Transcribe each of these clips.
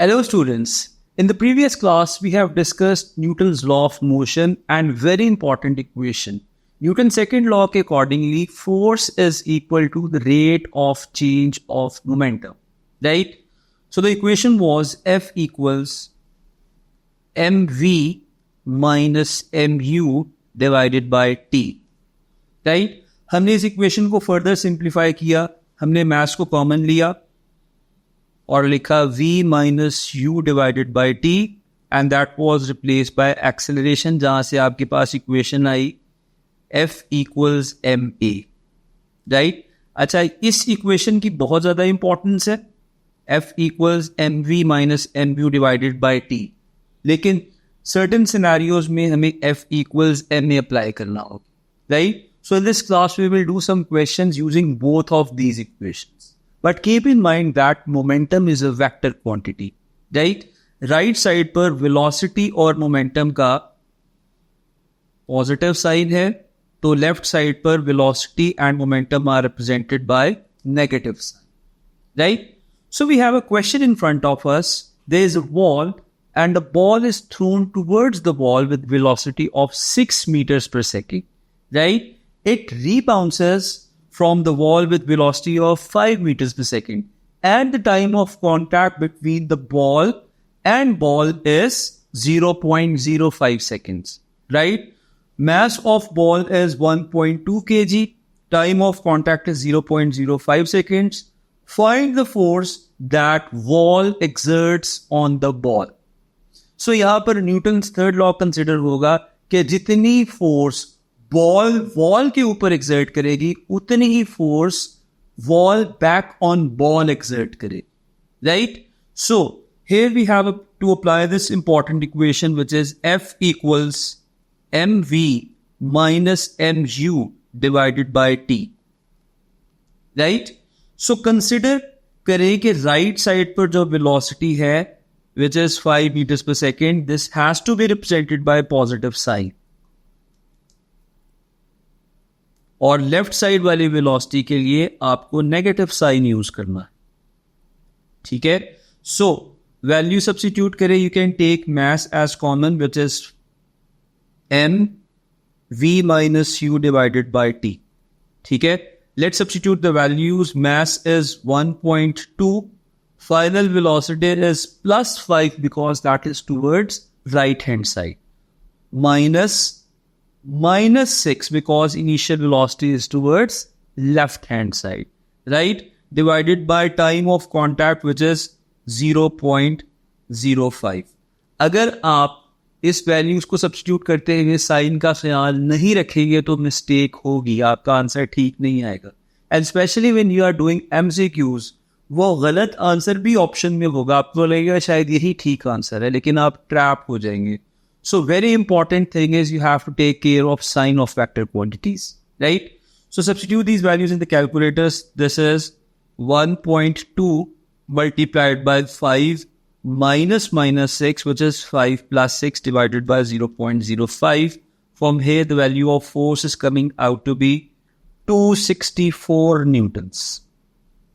Hello students, in the previous class we have discussed Newton's law of motion and very important equation. Newton's second law के accordingly force is equal to the rate of change of momentum, right? So the equation was F equals mv minus mu divided by t, right? हमने इस equation को further simplify किया, हमने मास को common लिया और लिखा v minus u divided by t and that was replaced by acceleration, जहां से आपके पास इक्वेशन आई f equals m a, right? अच्छा, इस इक्वेशन की बहुत ज्यादा इंपॉर्टेंस है, f equals m v minus m u divided by t, लेकिन सर्टेन सिनेरियोज में हमें f equals m a apply करना होगा, right? So in this class we will do some questions using both of these equations. But keep in mind that momentum is a vector quantity, right? Right side पर velocity और momentum का positive sign है, तो left side पर velocity and momentum are represented by negative sign, right? So we have a question in front of us. There is a wall and the ball is thrown towards the wall with velocity of 6 meters per second, right? It rebounces from the wall with velocity of 5 meters per second. And the time of contact between the ball and ball is 0.05 seconds, right? Mass of ball is 1.2 kg. Time of contact is 0.05 seconds. Find the force that wall exerts on the ball. So यहाँ पर Newton's third law consider होगा कि जितनी force ball wall के ऊपर exert करेगी उतनी ही force wall back on ball exert करे, right? So here we have to apply this important equation which is F equals m v minus m u divided by t, right? So consider करें कि right side पर जो velocity है which is 5 meters per second, this has to be represented by positive sign, और left side वाली velocity के लिए आपको नेगेटिव साइन यूज करना है, ठीक है? सो वैल्यू सब्स्टिट्यूट करें, you can take mass as common which is m v minus u divided by t, ठीक है? Let's substitute the values. Mass is 1.2, final velocity is +5 because that is towards right hand side, -6 because initial velocity is towards left hand side, right? Divided by time of contact which is 0.05. अगर आप इस values को substitute करते हुए sign का ख्याल नहीं रखेंगे तो मिस्टेक होगी, आपका आंसर ठीक नहीं आएगा. And specially when you are doing MCQs, वो गलत आंसर भी ऑप्शन में होगा, आपको लगेगा शायद यही ठीक आंसर है, लेकिन आप ट्रैप हो जाएंगे. So very important thing is you have to take care of sign of vector quantities, right? So substitute these values in the calculators. This is 1.2 multiplied by 5 minus 6, which is 5 plus 6 divided by 0.05. From here, the value of force is coming out to be 264 newtons.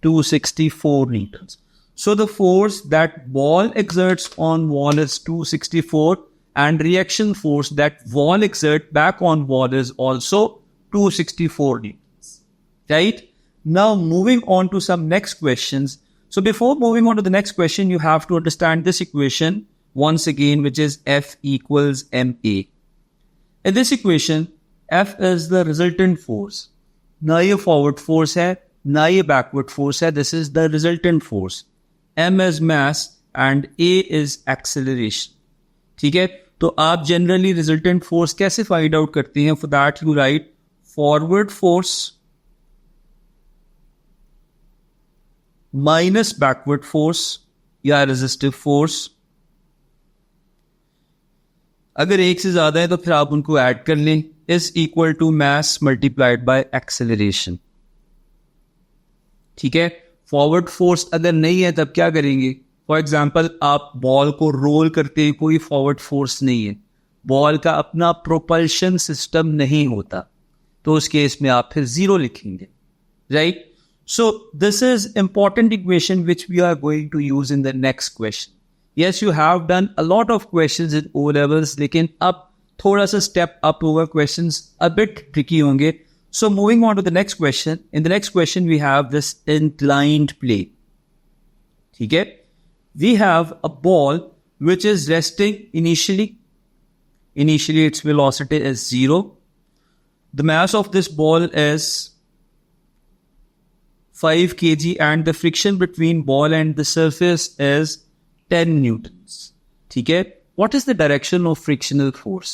264 newtons. So the force that ball exerts on wall is 264. And reaction force that wall exert back on wall is also 264 newtons, right? Now moving on to some next questions. So before moving on to the next question, you have to understand this equation once again, which is F equals ma. In this equation, F is the resultant force. ना ये forward force है, ना ये backward force है. This is the resultant force. M is mass and A is acceleration. ठीक है? तो आप जनरली रिजल्टेंट फोर्स कैसे फाइंड आउट करते हैं? For that you right forward force minus backward force या रेजिस्टिव फोर्स. अगर एक से ज्यादा है तो फिर आप उनको ऐड कर लें. Is equal to mass multiplied by acceleration, ठीक है? फॉरवर्ड फोर्स अगर नहीं है तब क्या करेंगे? फॉर एग्जाम्पल आप बॉल को रोल करते हैं, कोई फॉरवर्ड फोर्स नहीं है, बॉल का अपना प्रोपल्शन सिस्टम नहीं होता, तो उस केस में आप फिर 0 लिखेंगे, right? So this is important equation which we are going to use in the next question. Yes, you have done a lot of questions in O levels, लेकिन अब थोड़ा सा step up होगा, questions a bit tricky होंगे. So moving on to the next question. In the next question, we have this inclined plane. ठीक है? We have a ball which is resting initially. Initially, its velocity is 0. The mass of this ball is 5 kg and the friction between ball and the surface is 10 newtons. ठीक है? What is the direction of frictional force?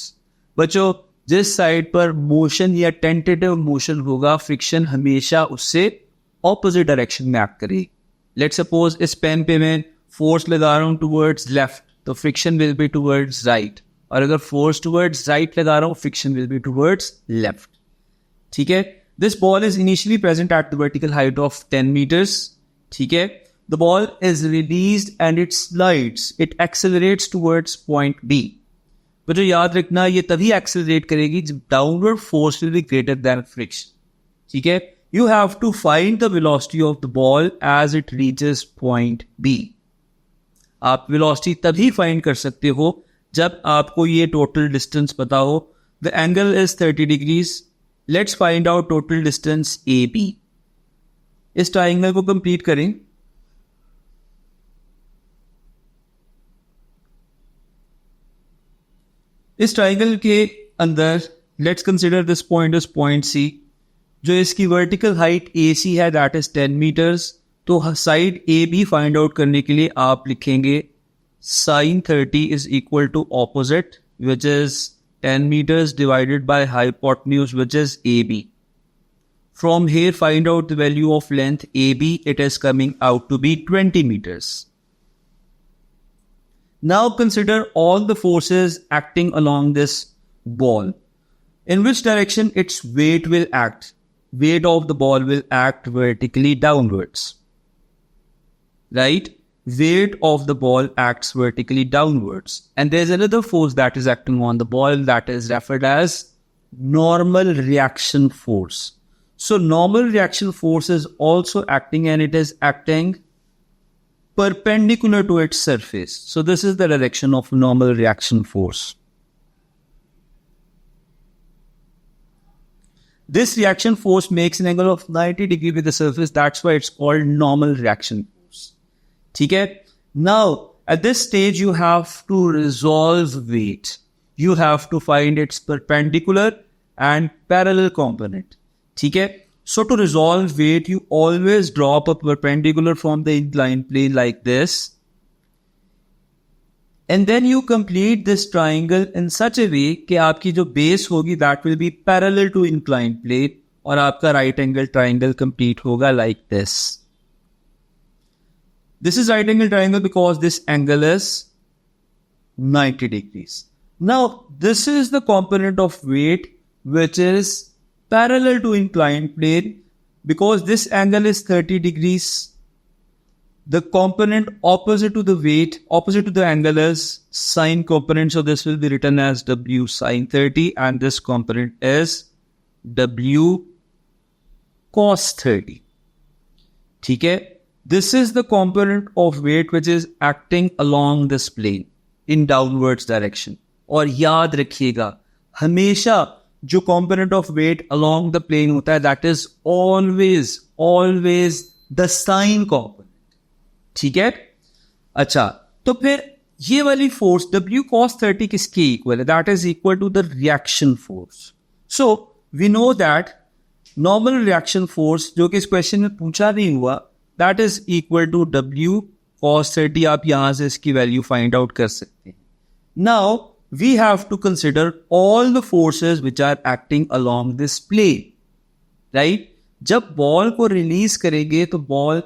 बच्चों, जिस side पर motion या tentative motion होगा, friction हमेशा उससे opposite direction में एक्ट करेगी. लेट्स सपोज इस पेन पे मैं फोर्स लगा रहा हूँ टुवर्ड्स लेफ्ट, तो friction will be towards right. और अगर फोर्स टुवर्ड्स राइट लगा रहा हूँ, friction will be towards left. ठीक है? This ball is initially present at the vertical height of 10 meters. ठीक है? The ball is released and it slides. It accelerates towards point B. but जो याद रखना, ये तभी accelerate करेगी जब downward force will be greater than friction. ठीक है? You have to find the velocity of the ball as it reaches point B. आप velocity तभी find कर सकते हो जब आपको ये total distance पता हो. The angle is 30 degrees. Let's find out total distance AB. इस ट्राइंगल को कंप्लीट करें. इस ट्राइंगल के अंदर let's consider this point is point C. जो इसकी वर्टिकल हाइट AC है, दैट इज 10 मीटर्स. तो साइड AB फाइंड आउट करने के लिए आप लिखेंगे sin 30 is equal to opposite, which is 10 meters divided by hypotenuse, which is AB. From here, find out the value of length AB. It is coming out to be 20 meters. Now consider all the forces acting along this ball. In which direction its weight will act? Weight of the ball will act vertically downwards. Right? Weight of the ball acts vertically downwards. And there's another force that is acting on the ball that is referred as normal reaction force. So normal reaction force is also acting, and it is acting perpendicular to its surface. So this is the direction of normal reaction force. This reaction force makes an angle of 90 degrees with the surface. That's why it's called normal reaction force. ठीक है? Now, at this stage, you have to resolve weight. You have to find its perpendicular and parallel component. ठीक है? So, to resolve weight, you always drop a perpendicular from the inclined plane like this. And then you complete this triangle in such a way कि आपकी जो base होगी, that will be parallel to inclined plane, और आपका right angle triangle complete होगा like this. This is right angle triangle because this angle is 90 degrees. Now, this is the component of weight which is parallel to inclined plane. Because this angle is 30 degrees, the component opposite to the weight, opposite to the angle is sine component. So this will be written as W sine 30, and this component is W cos 30. ठीक है? This is the component of weight which is acting along this plane in downwards direction. और याद रखिएगा, हमेशा जो component of weight along the plane होता है, that is always the sine component. ठीक है? अच्छा, तो फिर ये वाली force W cos 30 किसके equal है? That is equal to the reaction force. So we know that normal reaction force, जो कि इस क्वेश्चन में पूछा नहीं हुआ, that is equal to W cos 30. आप यहां से इसकी वैल्यू फाइंड आउट कर सकते हैं. Now we have to consider all the forces which are acting along this plane. Right? जब बॉल को रिलीज करेंगे तो बॉल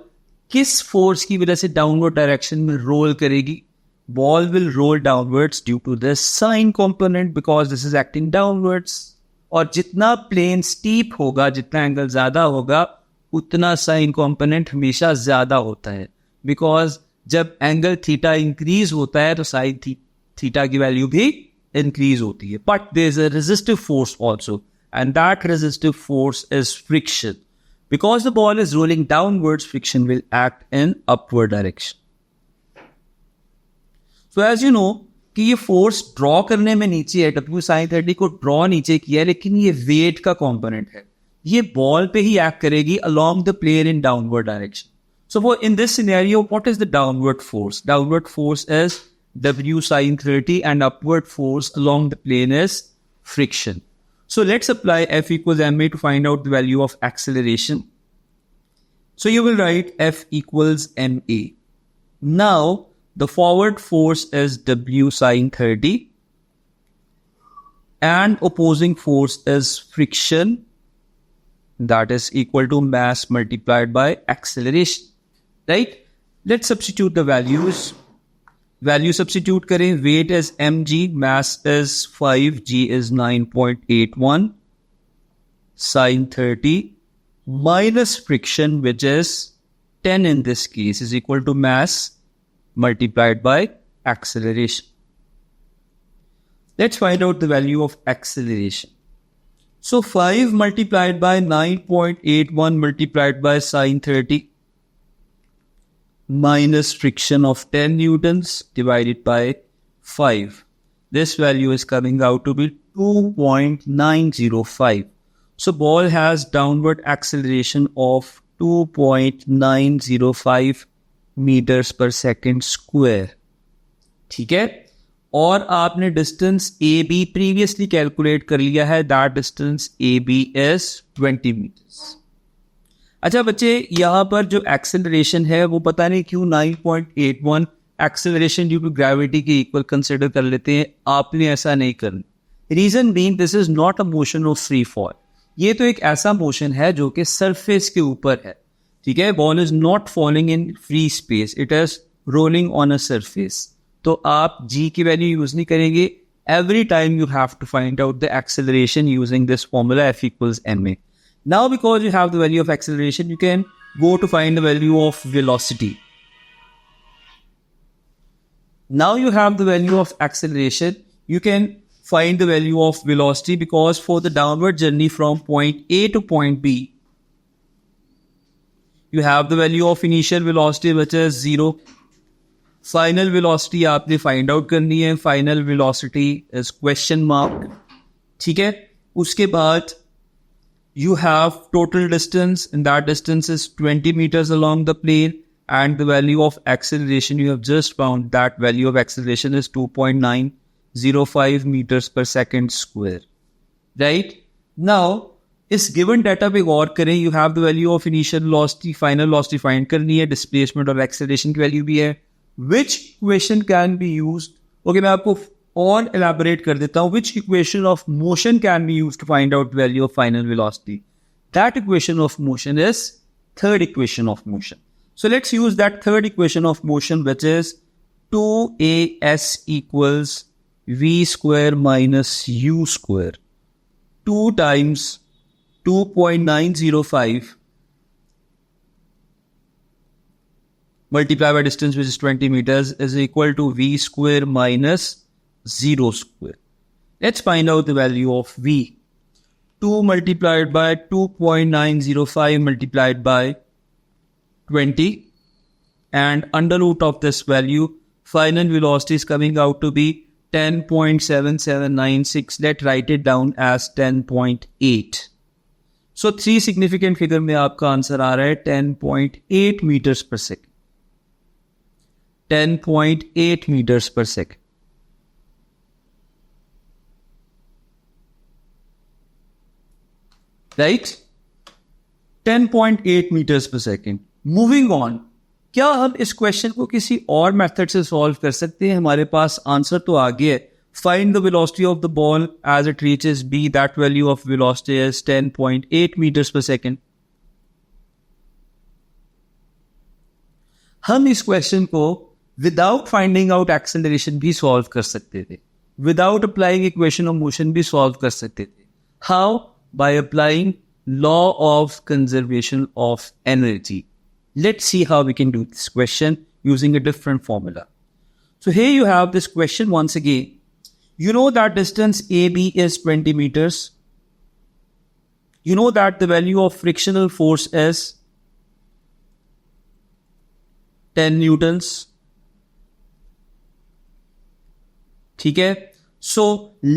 किस फोर्स की वजह से डाउनवर्ड डायरेक्शन में रोल करेगी? Ball will roll downwards due to the sine component because this is acting downwards. और जितना प्लेन स्टीप होगा, जितना एंगल ज्यादा होगा, उतना साइन कॉम्पोनेंट हमेशा ज्यादा होता है. बिकॉज जब एंगल थीटा इंक्रीज होता है तो साइन थीटा की वैल्यू भी इंक्रीज होती है. But there is a resistive force also, and that resistive force is friction. Because the ball is rolling downwards, friction will act in upward direction. So as you know कि ये force draw करने में नीचे है, W sin 30 को draw नीचे किया है, लेकिन ये वेट का कॉम्पोनेंट है, ये बॉल पे ही एक्ट करेगी along the plane in downward direction. So for in this scenario, what is the downward force? Downward force is W sin 30 and upward force along the plane is friction. So let's apply F equals ma to find out the value of acceleration. So you will write F equals ma. Now the forward force is W sin 30 and opposing force is friction, that is equal to mass multiplied by acceleration, right? Let's substitute the values. Value substitute करें. Weight is mg, mass is 5, g is 9.81, sin 30 minus friction, which is 10 in this case, is equal to mass multiplied by acceleration. Let's find out the value of acceleration. So 5 multiplied by 9.81 multiplied by sin 30 minus friction of 10 newtons divided by 5. This value is coming out to be 2.905. So ball has downward acceleration of 2.905 meters per second square. ठीक है, और आपने distance A B previously calculate कर लिया है, that distance A B is 20 meters. अच्छा बच्चे, यहाँ पर जो एक्सेलरेशन है वो पता नहीं क्यों 9.81 एक्सेलरेशन ड्यू टू ग्रेविटी के इक्वल कंसिडर कर लेते हैं. आपने ऐसा नहीं करना. Reason being this is not a motion of free fall. ये तो एक ऐसा मोशन है जो कि सरफेस के ऊपर है. ठीक है, ball is not falling in free space, it is rolling on a surface. तो आप g की वैल्यू यूज नहीं करेंगे. Every time you have to find out the acceleration using this formula F equals ma. Now because you have the value of acceleration, you can go to find the value of velocity. Now you have the value of acceleration, you can find the value of velocity, because for the downward journey from point A to point B, you have the value of initial velocity which is 0. Final velocity आपने find out करनी है. Final velocity is question mark. ठीक है, उसके बाद you have total distance, and that distance is 20 meters along the plane, and the value of acceleration you have just found, that value of acceleration is 2.905 meters per second square. Right? Now, इस given data पे गौर करें. You have the value of initial velocity, final velocity find करनी है, displacement और acceleration की value भी है. Which equation can be used? Okay, मैं आपको और elaborate कर देता हूँ. Which equation of motion can be used to find out value of final velocity? That equation of motion is third equation of motion. So let's use that third equation of motion, which is 2as equals v square minus u square. 2 times 2.905 multiplied by distance, which is 20 meters, is equal to v square minus 0 square. Let's find out the value of v. 2 multiplied by 2.905 multiplied by 20, and under root of this value, final velocity is coming out to be 10.7796. Let's write it down as 10.8. So 3 significant figure में आपका answer आ रहा है 10.8 meters per second. 10.8 meters per second. Right? 10.8 meters per second. Moving on. क्या हम इस question को किसी और मेथड से सॉल्व कर सकते हैं? हमारे पास आंसर तो आ गया है. Find the velocity of the ball as it reaches B. That value of velocity is 10.8 meters per second. हम इस क्वेश्चन को विदाउट फाइंडिंग आउट एक्सेलरेशन भी सॉल्व कर सकते थे. Without applying equation of motion भी सॉल्व कर सकते थे. How? By applying law of conservation of energy. Let's see how we can do this question using a different formula. So here you have this question once again. You know that distance AB is 20 meters. You know that the value of frictional force is 10 newtons. ठीक है. So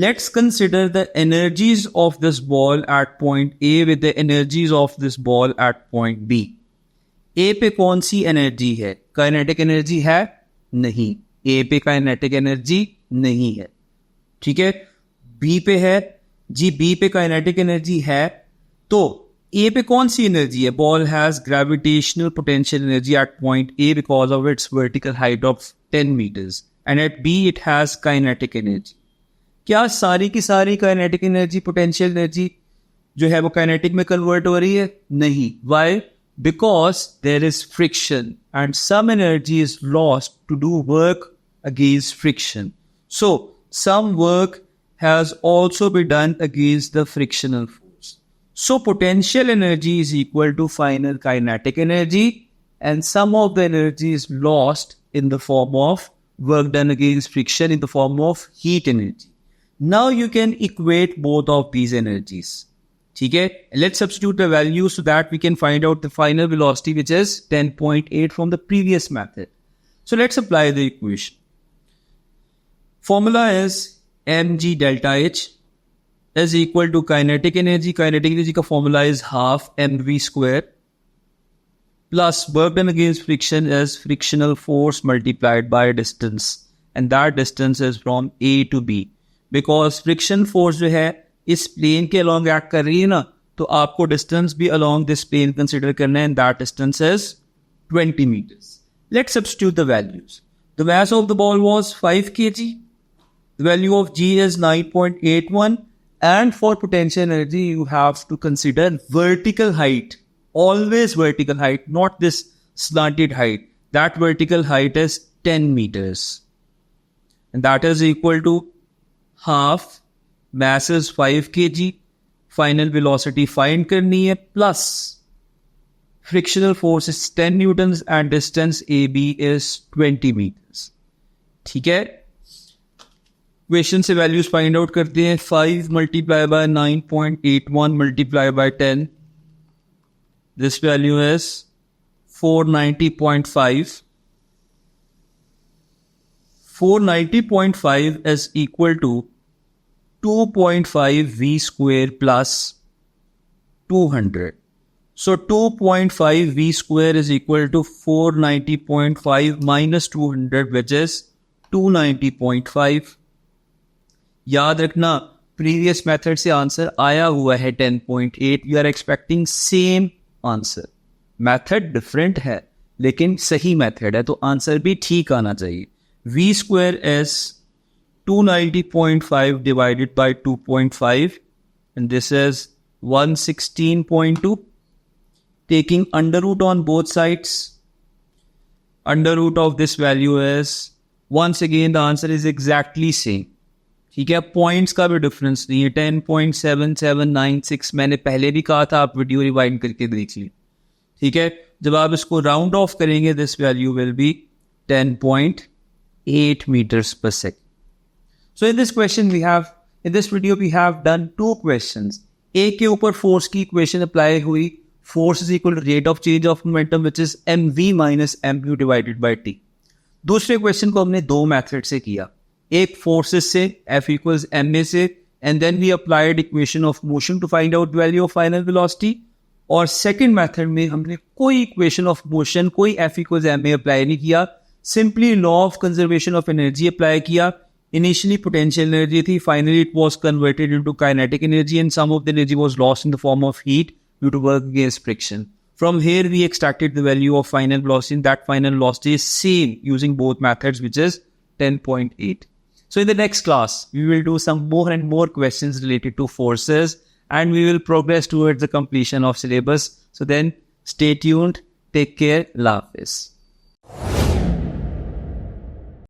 let's consider the energies of this ball at point A with the energies of this ball at point B. A पे कौन सी energy है? Kinetic energy है? नहीं. A पे kinetic energy नहीं है. ठीक है. B पे है जी. B पे काइनेटिक एनर्जी है. तो A पे कौन सी एनर्जी है? Ball has gravitational potential energy at point A because of its vertical height of 10 meters. And at B it has kinetic energy. क्या सारी की सारी काइनेटिक एनर्जी, पोटेंशियल एनर्जी जो है वो काइनेटिक में कन्वर्ट हो रही है? नहीं. Why? Because there is friction and some energy is lost to do work against friction. So some work has also be done against the frictional force. So potential energy is equal to final kinetic energy and some of the energy is lost in the form of work done against friction in the form of heat energy. Now you can equate both of these energies. Okay? Let's substitute the values so that we can find out the final velocity, which is 10.8 from the previous method. So let's apply the equation. Formula is mg delta h is equal to kinetic energy. Kinetic energy ka formula is half mv square plus work done against friction is frictional force multiplied by distance, and that distance is from A to B. Because friction force जो है इस plane के along act कर रही है ना, तो आपको distance भी along this plane consider करना है, and that distance is 20 meters. Let's substitute the values. The mass of the ball was 5 kg. The value of G is 9.81, and for potential energy you have to consider vertical height. Always vertical height, not this slanted height. That vertical height is 10 meters. And that is equal to half, mass is 5 kg, final velocity find करनी है, plus frictional force is 10 newtons and distance AB is 20 meters. ठीक है? Equation से values find out करते हैं. 5 multiplied by 9.81 multiplied by 10. This value is 490.5. 490.5 is equal to 2.5 V square plus 200. So 2.5 V square is equal to 490.5 minus 200, which is 290.5. याद रखना, previous method से answer आया हुआ है 10.8. We are expecting same answer. Method different है लेकिन सही method है, तो आंसर भी ठीक आना चाहिए. V square is 290.5 divided by 2.5 and this is 116.2. Taking under root on both sides, under root of this value is, once again the answer is exactly same. ठीक है, पॉइंट्स का भी डिफरेंस नहीं है. 10.7796 मैंने पहले भी कहा था, आप वीडियो रिवाइंड करके देख लीजिए. ठीक है, जब आप इसको राउंड ऑफ करेंगे this value will be 10.8 meters per second. So in this question we have, in this video we have done two questions. A के ऊपर फोर्स की इक्वेशन अप्लाई हुई. Force is equal to rate of change of momentum which is mv minus mu डिवाइडेड by t. दूसरे question को हमने दो method से किया. एक फोर्सेस से F equals ma से, and then we applied equation of motion to find out value of final velocity. और सेकंड मेथड में हमने कोई इक्वेशन ऑफ मोशन, कोई F equals ma अप्लाई नहीं किया, simply law of conservation of energy apply किया. Initially potential energy थी, finally it was converted into kinetic energy and some of the energy was lost in the form of heat due to work against friction. From here we extracted the value of final velocity, and that final velocity is same using both methods, which is 10.8. So in the next class, we will do some more and more questions related to forces, and we will progress towards the completion of syllabus. So then stay tuned, take care, Allah Hafiz.